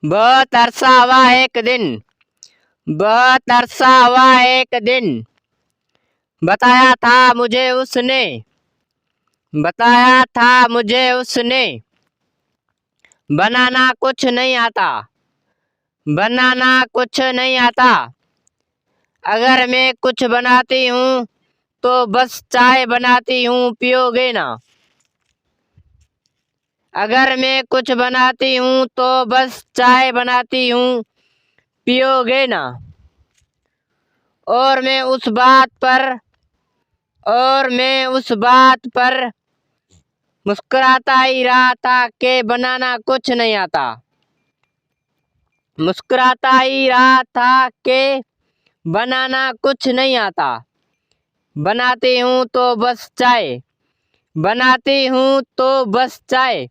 बहुत अरसा हुआ एक दिन, बहुत अरसा हुआ एक दिन, बताया था मुझे उसने, बताया था मुझे उसने, बनाना कुछ नहीं आता, बनाना कुछ नहीं आता। अगर मैं कुछ बनाती हूँ तो बस चाय बनाती हूँ, पियोगे ना। अगर मैं कुछ बनाती हूँ तो बस चाय बनाती हूँ, पियोगे ना। और मैं उस बात पर मुस्कुराता ही रहा था कि बनाना कुछ नहीं आता, मुस्कुराता ही रहा था कि बनाना कुछ नहीं आता। बनाती हूँ तो बस चाय, बनाती हूँ तो बस चाय।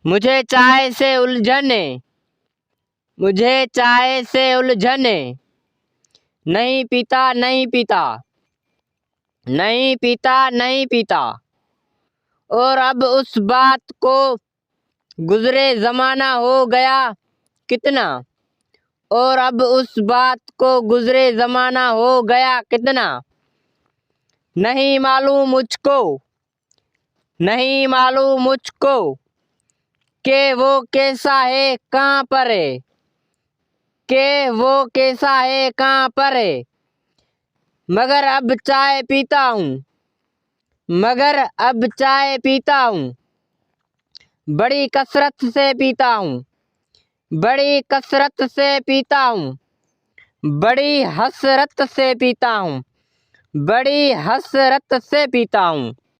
मुझे चाय से उलझन है, मुझे चाय से उलझन है। नहीं पीता, नहीं पीता, नहीं पीता, नहीं पीता। और अब उस बात को गुजरे ज़माना हो गया कितना, और अब उस बात को गुजरे ज़माना हो गया कितना। नहीं मालूम मुझको, नहीं मालूम मुझको कि वो कैसा है, कहाँ पर है, कि वो कैसा है, कहाँ पर है। मगर अब चाय पीता हूँ, मगर अब चाय पीता हूँ। बड़ी कसरत से पीता हूँ, बड़ी कसरत से पीता हूँ। बड़ी हसरत से पीता हूँ, बड़ी हसरत से पीता हूँ।